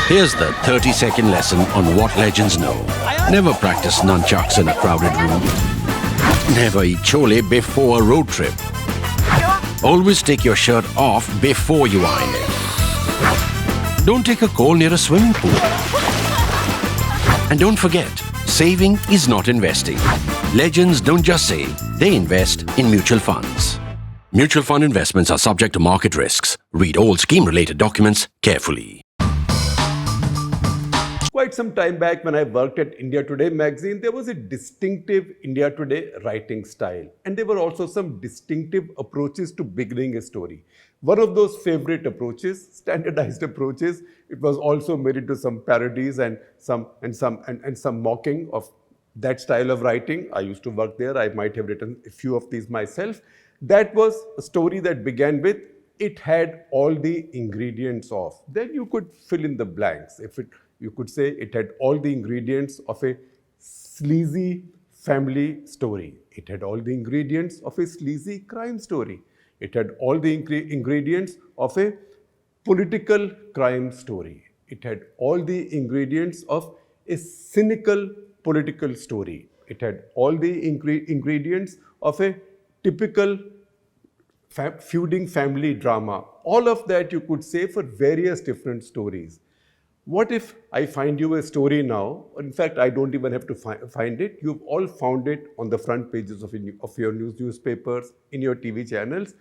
Here's the 30-second lesson on what legends know. Never practice nunchucks in a crowded room. Never eat chole before a road trip. Always take your shirt off before you iron it. Don't take a call near a swimming pool. And don't forget, saving is not investing. Legends don't just save, they invest in mutual funds. Mutual fund investments are subject to market risks. Read all scheme-related documents carefully. Quite some time back when I worked at India Today magazine, there was a distinctive India Today writing style. And there were also some distinctive approaches to beginning a story. One of those favorite approaches, standardized approaches, it was also made into some parodies and some mocking of that style of writing. I used to work there. I might have written a few of these myself. That was a story that began with, it had all the ingredients of. Then you could fill in the blanks. You could say it had all the ingredients of a sleazy family story. It had all the ingredients of a sleazy crime story. It had all the ingredients of a political crime story. It had all the ingredients of a cynical political story. It had all the ingredients of a typical feuding family drama. All of that you could say for various different stories. What if I find you a story now? In fact, I don't even have to find it. You've all found it on the front pages of your newspapers, in your TV channels.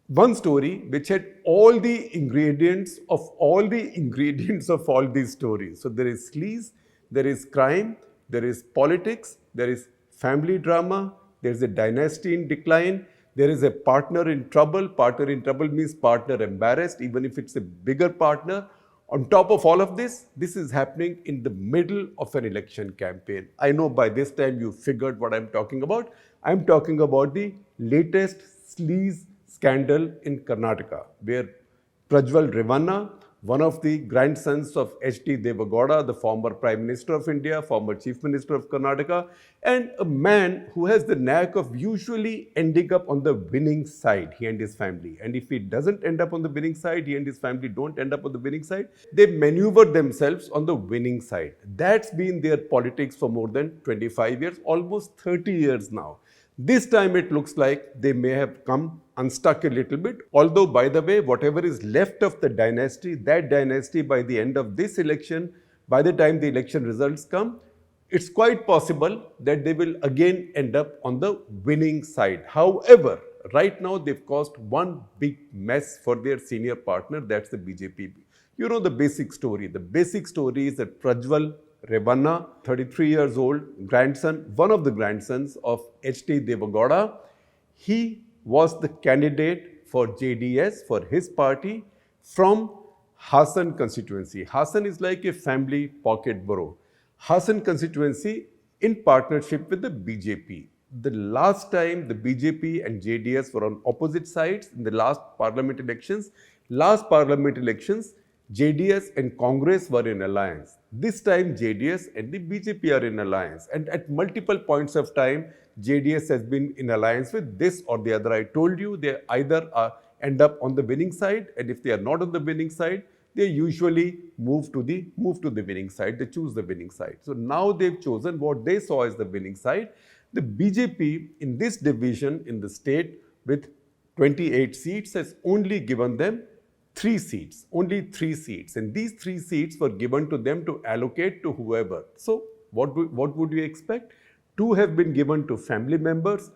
One story which had all the ingredients of all these stories. So there is sleaze, there is crime, there is politics, there is family drama, there is a dynasty in decline, there is a partner in trouble. Partner in trouble means partner embarrassed, even if it's a bigger partner. On top of all of this is happening in the middle of an election campaign. I know by this time you figured what I'm talking about. I'm talking about the latest sleaze scandal in Karnataka, where Prajwal Revanna, one of the grandsons of Deve Gowda, the former Prime Minister of India, former Chief Minister of Karnataka, and a man who has the knack of usually ending up on the winning side, he and his family. And if he doesn't end up on the winning side, he and his family don't end up on the winning side, they maneuver themselves on the winning side. That's been their politics for more than 25 years, almost 30 years now. This time it looks like they may have come unstuck a little bit. Although, by the way, whatever is left of the dynasty, that dynasty by the end of this election, by the time the election results come, it's quite possible that they will again end up on the winning side. However, right now they've caused one big mess for their senior partner, that's the BJP. You know the basic story. The basic story is that Prajwal Revanna, 33 years old, grandson, one of the grandsons of Deve Gowda, he was the candidate for JDS, for his party, from Hassan constituency. Hassan is like a family pocket borough. Hassan constituency in partnership with the BJP. The last time the BJP and JDS were on opposite sides in the last parliament elections, JDS and Congress were in alliance. This time JDS and the BJP are in alliance. And at multiple points of time, JDS has been in alliance with this or the other. I told you they either end up on the winning side, and if they are not on the winning side, they usually move to the winning side. They choose the winning side. So now they've chosen what they saw as the winning side. The BJP in this division in the state with 28 seats has only given them 3 seats, only 3 seats. And these 3 seats were given to them to allocate to whoever. So what would you expect? 2 have been given to family members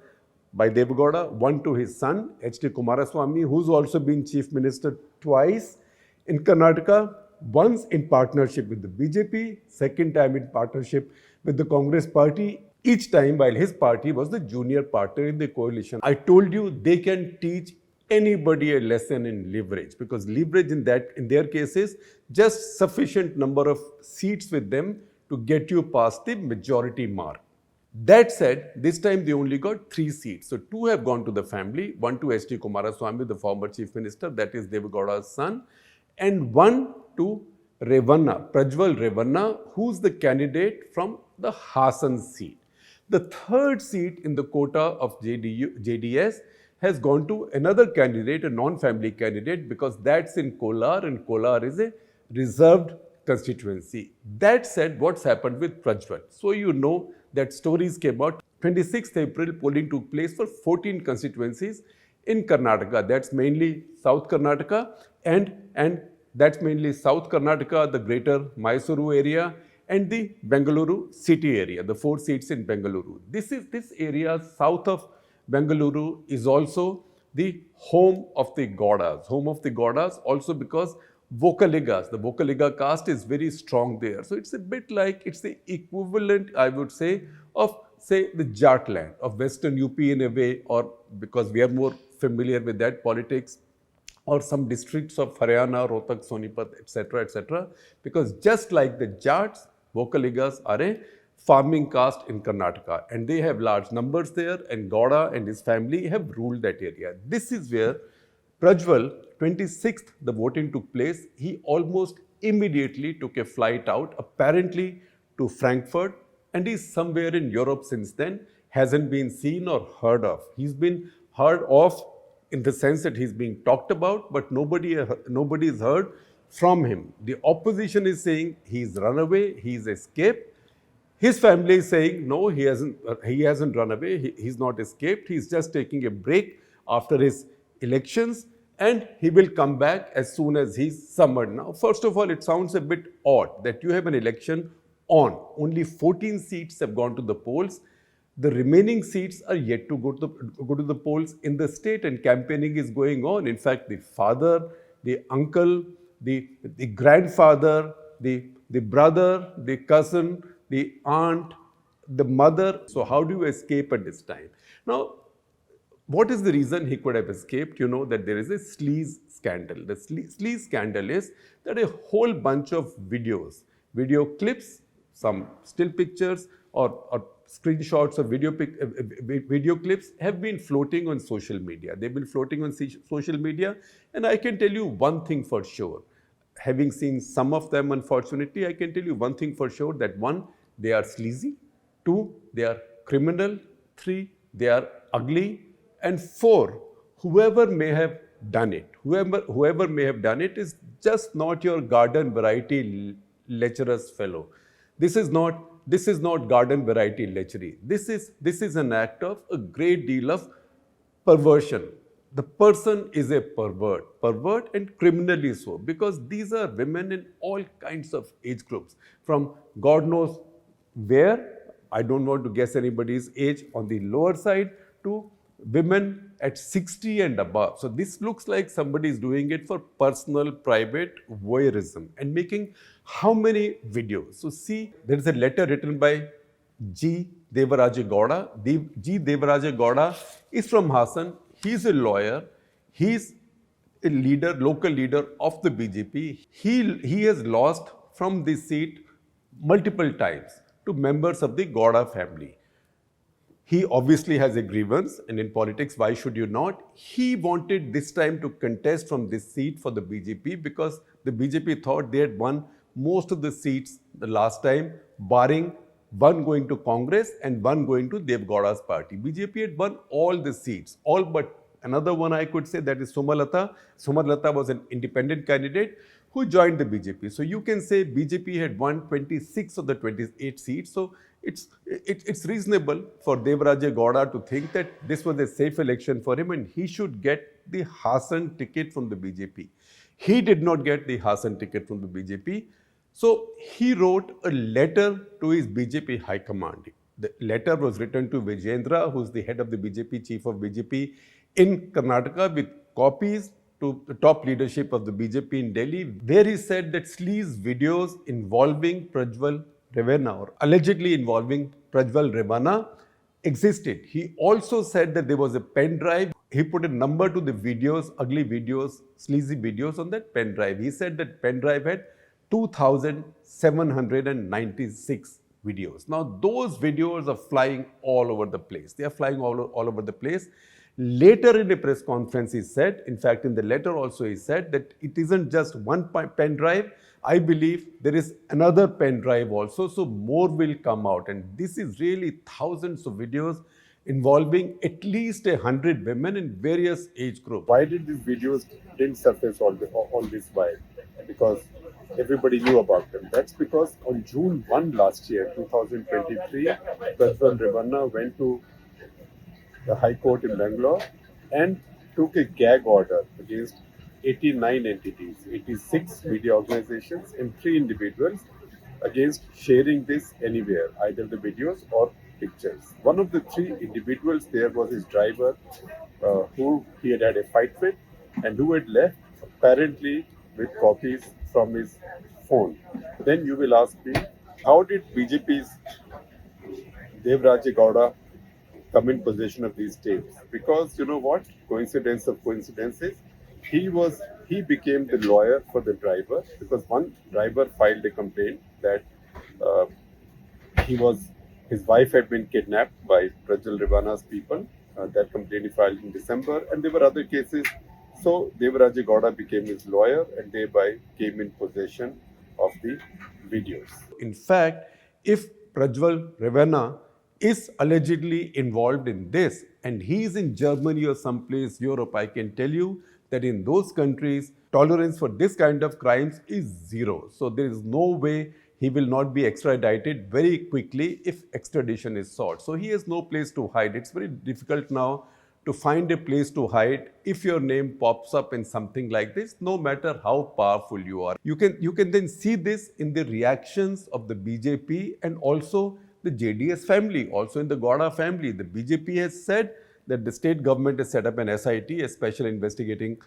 by Deve Gowda, 1 to his son, H.D. Kumaraswamy, who's also been Chief Minister twice in Karnataka, once in partnership with the BJP, second time in partnership with the Congress party, each time while his party was the junior partner in the coalition. I told you they can teach anybody a lesson in leverage, because leverage in their case is just sufficient number of seats with them to get you past the majority mark. That said, this time they only got 3 seats. So 2 have gone to the family, 1 to H.D. Kumaraswamy, the former Chief Minister, that is Deve Gowda's son, and 1 to Revanna, Prajwal Revanna, who's the candidate from the Hassan seat. The 3rd seat in the quota of JDS has gone to another candidate, a non-family candidate, because that's in Kolar, and Kolar is a reserved constituency. That said, what's happened with Prajwal? So you know that stories came out. 26th April, polling took place for 14 constituencies in Karnataka. That's mainly South Karnataka and that's mainly South Karnataka, the greater Mysuru area, and the Bengaluru city area, the 4 seats in Bengaluru. This area south of Bengaluru is also the home of the Gowdas also because Vocaligas, the Vocaliga caste is very strong there. So it's a bit like, it's the equivalent, I would say, of say the Jat land of Western UP in a way, or because we are more familiar with that politics, or some districts of Haryana, Rohtak, Sonipat, etc., because just like the Jats, Vocaligas are a farming caste in Karnataka and they have large numbers there, and Gowda and his family have ruled that area. This is where Prajwal, 26th, the voting took place. He almost immediately took a flight out, apparently to Frankfurt, and he's somewhere in Europe since then, hasn't been seen or heard of. He's been heard of in the sense that he's being talked about, but nobody's heard from him. The opposition is saying he's run away, he's escaped. His family is saying, no, he hasn't run away, he's not escaped, he's just taking a break after his elections and he will come back as soon as he's summoned. Now, first of all, it sounds a bit odd that you have an election on. Only 14 seats have gone to the polls. The remaining seats are yet to go to the polls in the state, and campaigning is going on. In fact, the father, the uncle, the grandfather, the brother, the cousin, the aunt, the mother. So how do you escape at this time? Now, what is the reason he could have escaped? You know that there is a Sleaze scandal. The Sleaze scandal is that a whole bunch of video clips, some still pictures or screenshots of video clips have been floating on social media. They've been floating on social media, and I can tell you one thing for sure. Having seen some of them, unfortunately, I can tell you one thing for sure, that 1, they are sleazy, 2, they are criminal, 3, they are ugly, and 4, whoever may have done it, whoever may have done it is just not your garden variety lecherous fellow. This is not garden variety lechery. This is an act of a great deal of perversion. The person is a pervert and criminally so, because these are women in all kinds of age groups, from God knows where, I don't want to guess anybody's age, on the lower side, to women at 60 and above. So this looks like somebody is doing it for personal, private voyeurism and making how many videos? So see, there is a letter written by G. Devaraja Gowda. G. Devaraja Gowda is from Hassan. He's a lawyer. He's a leader, local leader of the BJP. He has lost from this seat multiple times to members of the Gowda family. He obviously has a grievance, and in politics, why should you not? He wanted this time to contest from this seat for the BJP because the BJP thought they had won most of the seats the last time, barring one going to Congress and one going to Deve Gowda's party. BJP had won all the seats, all but another one I could say, that is Sumarlata. Sumarlata was an independent candidate who joined the BJP. So you can say BJP had won 26 of the 28 seats. So it's reasonable for Devaraja Gowda to think that this was a safe election for him and he should get the Hassan ticket from the BJP. He did not get the Hassan ticket from the BJP. So he wrote a letter to his BJP High Command. The letter was written to Vijayendra, who is the head of the BJP, chief of BJP in Karnataka, with copies to the top leadership of the BJP in Delhi, where he said that Sleaze videos involving Prajwal Revanna, or allegedly involving Prajwal Revanna, existed. He also said that there was a pen drive. He put a number to the videos, ugly videos, sleazy videos on that pen drive. He said that pen drive had 2,796 videos. Now, those videos are flying all over the place. They are flying all over the place. Later in a press conference, he said, in fact, in the letter also he said that it isn't just one pen drive. I believe there is another pen drive also, so more will come out. And this is really thousands of videos involving at least 100 women in various age groups. Why did these videos didn't surface all this while? Because everybody knew about them. That's because on June 1 last year, 2023, Prajwal Revanna went to the High Court in Bangalore and took a gag order against 89 entities, 86 media organizations, and 3 individuals against sharing this anywhere, either the videos or pictures. One of the 3 individuals there was his driver, who he had had a fight with, and who had left apparently with copies from his phone. Then you will ask me, how did BJP's Deve Gowda come in possession of these tapes? Because you know what? Coincidence of coincidences. He became the lawyer for the driver because one driver filed a complaint that uh, he was his wife had been kidnapped by Prajwal Revanna's people. That complaint he filed in December, and there were other cases. So Devaraji Gowda became his lawyer and thereby came in possession of the videos. In fact, if Prajwal Revanna is allegedly involved in this and he is in Germany or someplace Europe, I can tell you that in those countries, tolerance for this kind of crimes is zero. So there is no way he will not be extradited very quickly if extradition is sought. So he has no place to hide. It's very difficult now to find a place to hide if your name pops up in something like this, no matter how powerful you are. You can then see this in the reactions of the BJP and also the JDS family, also in the Gowda family. The BJP has said that the state government has set up an SIT, a special investigating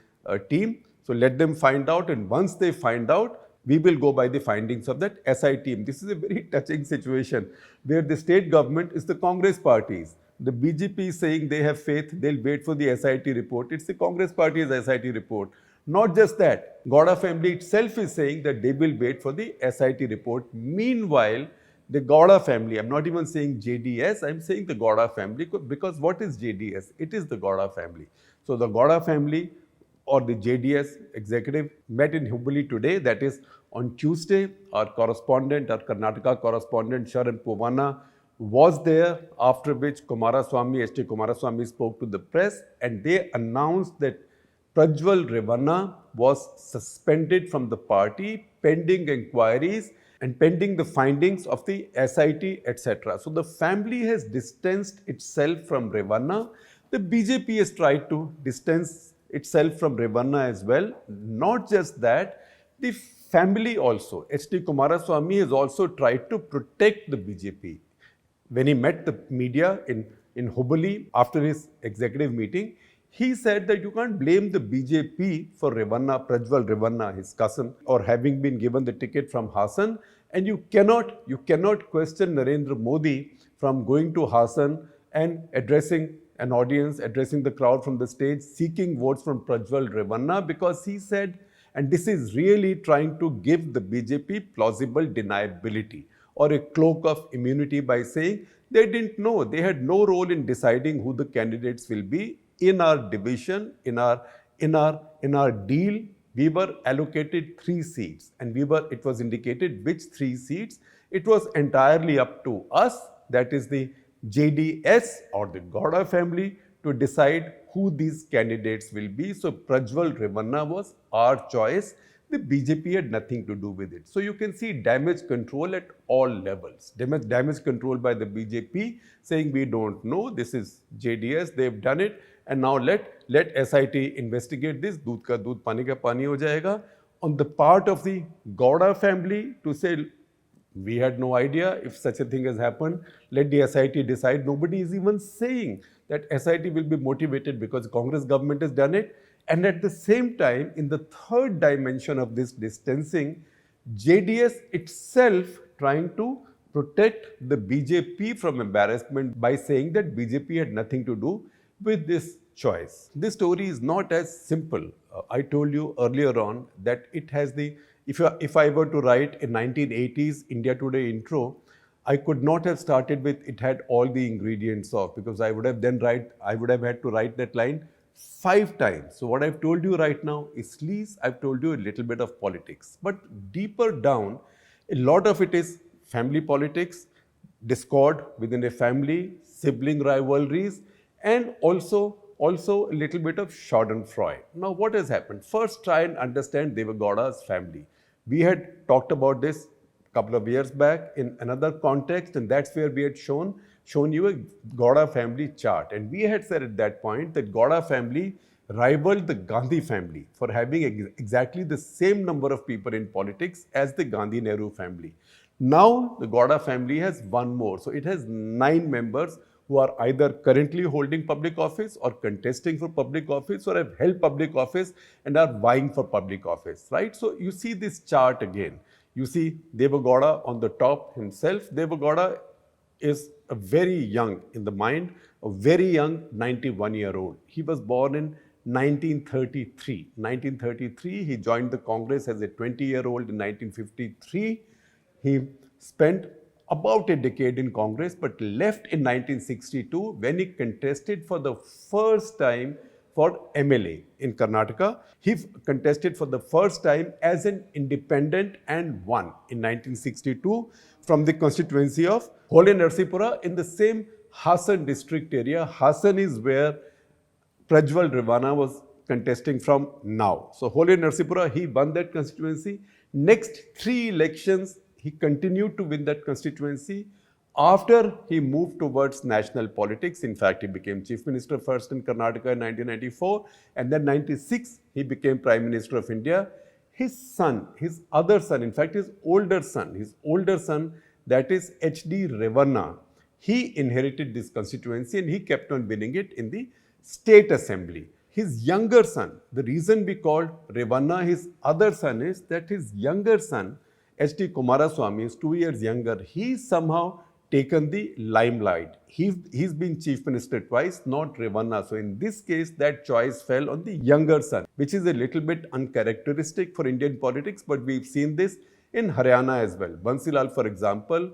team. So let them find out, and once they find out, we will go by the findings of that SI team. This is a very touching situation where the state government is the Congress parties. The BJP is saying they have faith, they'll wait for the SIT report. It's the Congress party's SIT report. Not just that, Gowda family itself is saying that they will wait for the SIT report. Meanwhile, the Gowda family, I'm not even saying JDS, I'm saying the Gowda family, because what is JDS? It is the Gowda family. So the Gowda family or the JDS executive met in Hubballi today, that is on Tuesday. Our correspondent, our Karnataka correspondent, Shekhar Gupta, was there, after which H.D. Kumaraswamy spoke to the press and they announced that Prajwal Revanna was suspended from the party pending inquiries and pending the findings of the SIT, etc. So the family has distanced itself from Revanna. The BJP has tried to distance itself from Revanna as well. Not just that, the family also, H.D. Kumaraswamy has also tried to protect the BJP. When he met the media in Hubballi after his executive meeting, he said that you can't blame the BJP for Revanna, Prajwal Revanna, his cousin, or having been given the ticket from Hassan. And you cannot question Narendra Modi from going to Hassan and addressing an audience, addressing the crowd from the stage, seeking votes from Prajwal Revanna, because he said, and this is really trying to give the BJP plausible deniability or a cloak of immunity by saying they didn't know, they had no role in deciding who the candidates will be. In our division, in our deal, we were allocated 3 seats, and it was indicated which 3 seats. It was entirely up to us, that is the JDS or the Gowda family, to decide who these candidates will be. So Prajwal Revanna was our choice. The BJP had nothing to do with it. So you can see damage control at all levels. Damage control by the BJP saying we don't know, this is JDS, they've done it, and now let SIT investigate this. Doodh ka doodh, pani ka pani ho jayega. On the part of the Gowda family to say, we had no idea if such a thing has happened, let the SIT decide. Nobody is even saying that SIT will be motivated because the Congress government has done it. And at the same time, in the third dimension of this distancing, JDS itself trying to protect the BJP from embarrassment by saying that BJP had nothing to do with this choice. This story is not as simple. I told you earlier on that it has the, if I were to write a 1980s India Today intro, I could not have started with it had all the ingredients of, because I would have had to write that line 5 times. So what I've told you right now is Sleaze. I've told you a little bit of politics. But deeper down, a lot of it is family politics, discord within a family, sibling rivalries, and also a little bit of Schadenfreude. Now what has happened? First, try and understand Deve Gowda's family. We had talked about this a couple of years back in another context, and that's where we had shown you a Gowda family chart. And we had said at that point that Gowda family rivaled the Gandhi family for having exactly the same number of people in politics as the Gandhi-Nehru family. Now, the Gowda family has one more. So it has 9 members who are either currently holding public office or contesting for public office or have held public office and are vying for public office, right? So you see this chart again. You see Deve Gowda on the top himself. Deve Gowda is a very young in the mind, a very young 91-year-old. He was born in 1933. 1933, he joined the Congress as a 20-year-old in 1953. He spent about a decade in Congress, but left in 1962 when he contested for the first time for MLA in Karnataka. He contested for the first time as an independent and won in 1962 from the constituency of Hole Narsipura in the same Hassan district area. Hassan is where Prajwal Revanna was contesting from now. So Hole Narsipura, he won that constituency. Next 3 elections, he continued to win that constituency. After he moved towards national politics, in fact, he became Chief Minister first in Karnataka in 1994, and then 96, he became Prime Minister of India. His son, his other son, in fact, his older son, that is H.D. Revanna, he inherited this constituency and he kept on winning it in the State Assembly. His younger son, the reason we called Revanna his other son is that his younger son, H.D. Kumaraswamy, is 2 years younger. He somehow taken the limelight. He's been Chief Minister twice, not Revanna. So in this case, that choice fell on the younger son, which is a little bit uncharacteristic for Indian politics, but we've seen this in Haryana as well. Bansilal, for example,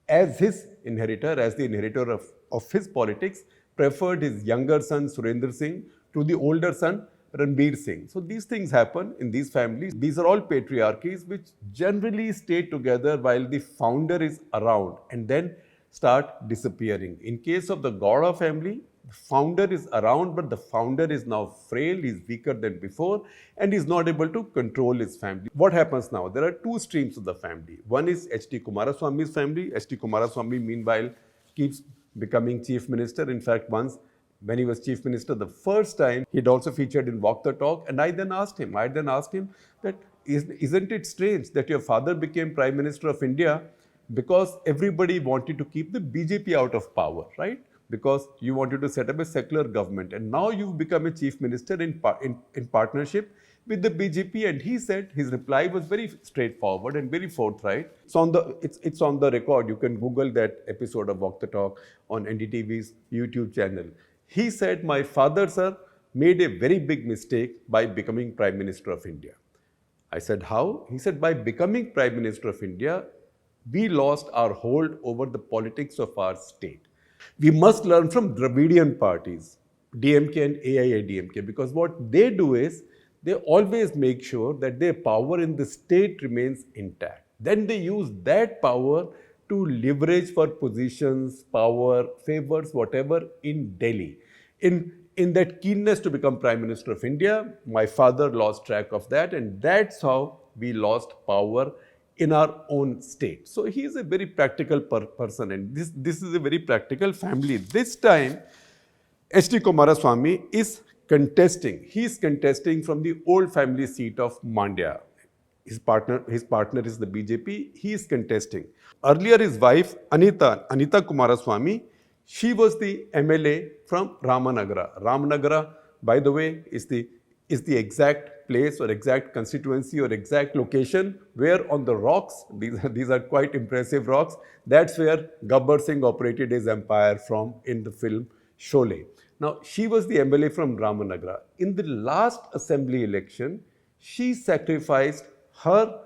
as the inheritor of his politics, preferred his younger son Surendra Singh to the older son Ranbir Singh. So these things happen in these families. These are all patriarchies which generally stay together while the founder is around and then start disappearing. In case of the Gowda family, the founder is around, but the founder is now frail, he's weaker than before, and he's not able to control his family. What happens now? There are 2 streams of the family. One is H.D. Kumaraswamy's family. H.D. Kumaraswamy, meanwhile, keeps becoming Chief Minister. In fact, once when he was Chief Minister the first time, he'd also featured in Walk the Talk. And I then asked him that, isn't it strange that your father became Prime Minister of India because everybody wanted to keep the BJP out of power, right? Because you wanted to set up a secular government. And now you've become a Chief Minister in partnership with the BJP. And he said, his reply was very straightforward and very forthright. It's on the record. You can Google that episode of Walk the Talk on NDTV's YouTube channel. He said, my father, sir, made a very big mistake by becoming Prime Minister of India. I said, how? He said, by becoming Prime Minister of India, we lost our hold over the politics of our state. We must learn from Dravidian parties, DMK and AIADMK, because what they do is, they always make sure that their power in the state remains intact. Then they use that power to leverage for positions, power, favors, whatever in Delhi. In that keenness to become Prime Minister of India, my father lost track of that, and that's how we lost power in our own state. So he is a very practical person, and this is a very practical family. This time, H.D. Kumaraswamy is contesting. He is contesting from the old family seat of Mandya. His partner is the BJP. He is contesting. Earlier, his wife, Anita Kumaraswamy, she was the MLA from Ramanagara. Ramanagara, by the way, is the exact place or exact constituency or exact location where on the rocks, these are quite impressive rocks, that's where Gabbar Singh operated his empire from in the film Sholay. Now, she was the MLA from Ramanagara. In the last assembly election, she sacrificed her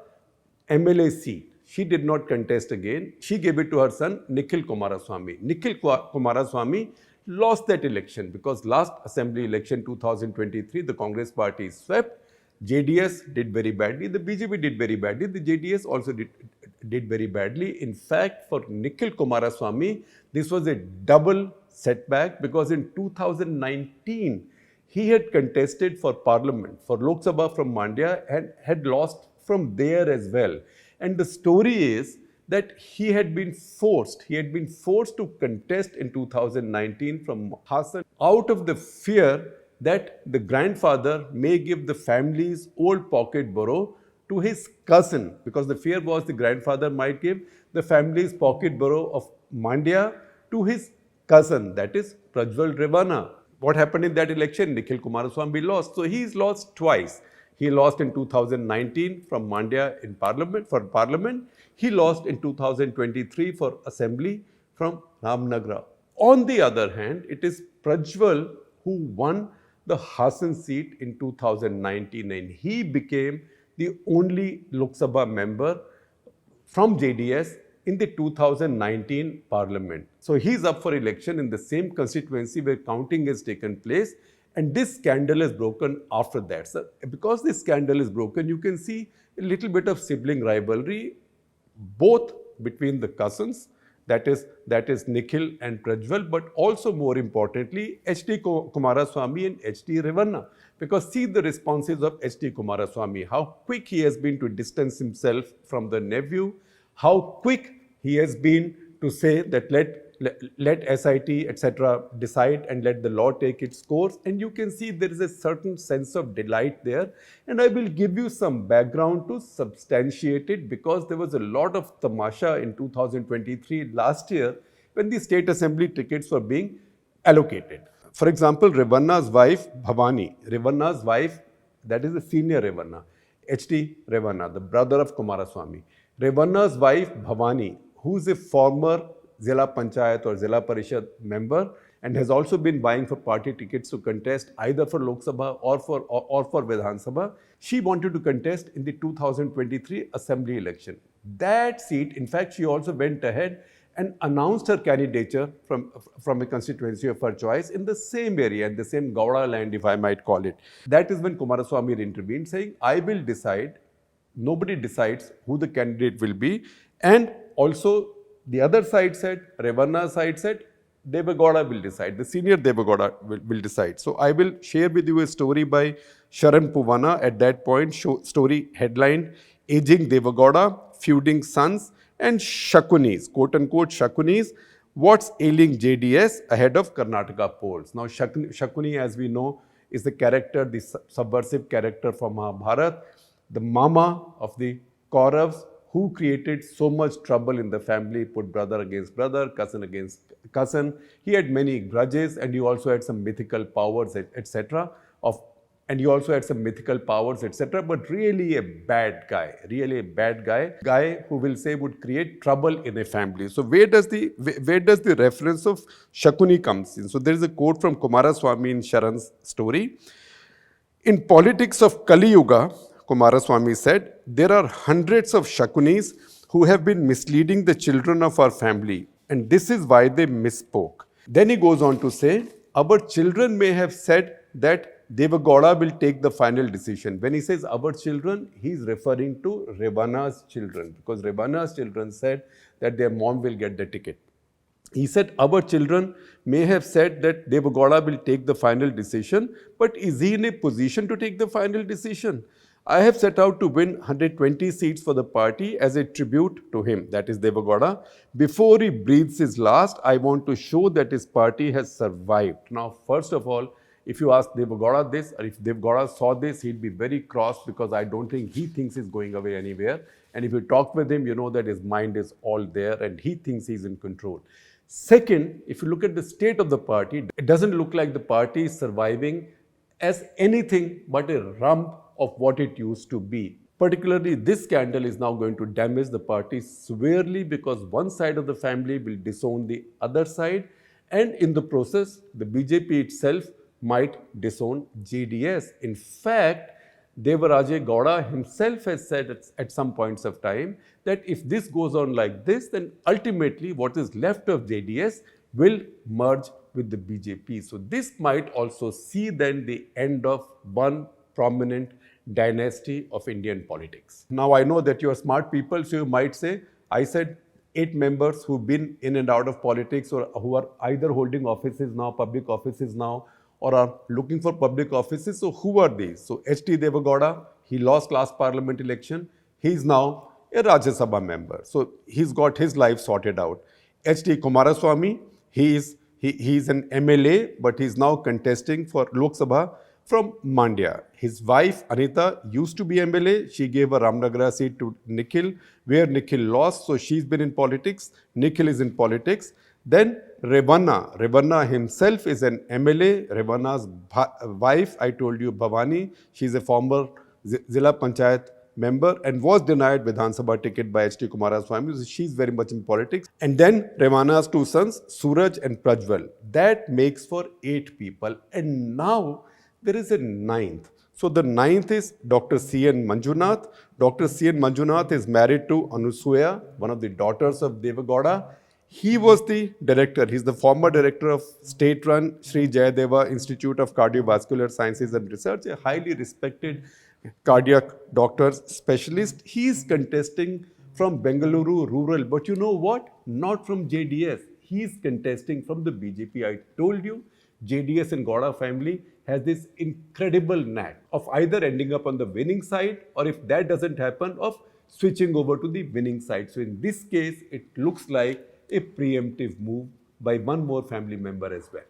MLA seat. She did not contest again. She gave it to her son, Nikhil Kumaraswamy. Nikhil Kumaraswamy lost that election because last assembly election 2023, the Congress party swept. JDS did very badly. The BJP did very badly. The JDS also did very badly. In fact, for Nikhil Kumaraswamy, this was a double setback because in 2019, he had contested for parliament, for Lok Sabha from Mandya and had lost from there as well. And the story is that he had been forced to contest in 2019 from Hassan out of the fear that the grandfather may give the family's old pocket borough to his cousin, because the fear was the grandfather might give the family's pocket borough of Mandya to his cousin, that is Prajwal Revanna. What happened in that election? Nikhil Kumaraswamy lost. So he's lost twice. He lost in 2019 from Mandya in parliament. He lost in 2023 for assembly from Ramnagar. On the other hand, it is Prajwal who won the Hassan seat in 2019, and he became the only Lok Sabha member from JDS in the 2019 parliament. So he's up for election in the same constituency where counting has taken place, and this scandal is broken after that. So because this scandal is broken, you can see a little bit of sibling rivalry, both between the cousins, that is Nikhil and Prajwal, but also more importantly, H.D. Kumaraswamy and H.D. Revanna. Because see the responses of H.D. Kumaraswamy, how quick he has been to distance himself from the nephew, how quick he has been to say that let SIT, etc. decide and let the law take its course. And you can see there is a certain sense of delight there. And I will give you some background to substantiate it, because there was a lot of tamasha in 2023 last year when the state assembly tickets were being allocated. For example, Revanna's wife, Bhavani, Revanna's wife, that is the senior Revanna, H.D. Revanna, the brother of Kumaraswamy. Revanna's wife, Bhavani, who is a former Zilla Panchayat or Zilla Parishad member and has also been vying for party tickets to contest either for Lok Sabha or for Vidhan Sabha. She wanted to contest in the 2023 assembly election. That seat, in fact, she also went ahead and announced her candidature from a constituency of her choice in the same area, in the same Gowda land, if I might call it. That is when Kumaraswamy intervened, saying, I will decide. Nobody decides who the candidate will be. And also, the other side said, Revanna's side said, Deve Gowda will decide. The senior Deve Gowda will decide. So I will share with you a story by Sharan Puvana at that point. Story headlined, Aging Deve Gowda, Feuding Sons and Shakunis, quote unquote Shakunis, what's ailing JDS ahead of Karnataka polls. Now Shakuni, as we know, is the character, the subversive character from Mahabharata, the mama of the Kauravas, who created so much trouble in the family, put brother against brother, cousin against cousin. He had many grudges, and he also had some mythical powers, etc. But really a bad guy who will say would create trouble in a family. So where does the reference of Shakuni comes in? So there is a quote from Kumaraswamy in Sharan's story. In politics of Kali Yuga, Kumaraswamy said, there are hundreds of Shakunis who have been misleading the children of our family, and this is why they misspoke. Then he goes on to say, our children may have said that Deve Gowda will take the final decision. When he says our children, he is referring to Revanna's children, because Revanna's children said that their mom will get the ticket. He said, our children may have said that Deve Gowda will take the final decision, but is he in a position to take the final decision? I have set out to win 120 seats for the party as a tribute to him, that is Deve Gowda. Before he breathes his last, I want to show that his party has survived. Now, first of all, if you ask Deve Gowda this, or if Deve Gowda saw this, he'd be very cross, because I don't think he thinks he's going away anywhere. And if you talk with him, you know that his mind is all there and he thinks he's in control. Second, if you look at the state of the party, it doesn't look like the party is surviving as anything but a rump of what it used to be. Particularly, this scandal is now going to damage the party severely, because one side of the family will disown the other side, and in the process, the BJP itself might disown JDS. In fact, Devaraje Gowda himself has said at some points of time that if this goes on like this, then ultimately what is left of JDS will merge with the BJP. So this might also see then the end of one prominent dynasty of Indian politics. Now I know that you are smart people, so you might say, I said 8 members who've been in and out of politics, or who are either holding offices now, public offices now, or are looking for public offices. So who are these? So H.D. Deve Gowda, He lost last parliament election. He's now a Rajya Sabha member. So he's got his life sorted out. H.D. Kumaraswamy, he's an MLA, but he's now contesting for Lok Sabha from Mandya. His wife, Anita, used to be MLA. She gave a Ramnagara seat to Nikhil, where Nikhil lost. So she's been in politics. Nikhil is in politics. Then Revanna himself is an MLA. Revanna's wife, I told you, Bhavani, she's a former Zilla Panchayat member and was denied Vidhan Sabha ticket by H.D. Kumaraswamy. So she's very much in politics. And then Revanna's two sons, Suraj and Prajwal. That makes for 8 people. And now there is a 9th. So the 9th is Dr. C.N. Manjunath. Dr. C.N. Manjunath is married to Anusuya, one of the daughters of Deve Gowda. He was the director. He's the former director of state-run Sri Jayadeva Institute of Cardiovascular Sciences and Research, a highly respected cardiac doctor specialist. He is contesting from Bengaluru rural. But you know what? Not from JDS. He is contesting from the BJP. I told you, JDS and Gowda family has this incredible knack of either ending up on the winning side, or if that doesn't happen, of switching over to the winning side. So in this case, it looks like a preemptive move by one more family member as well.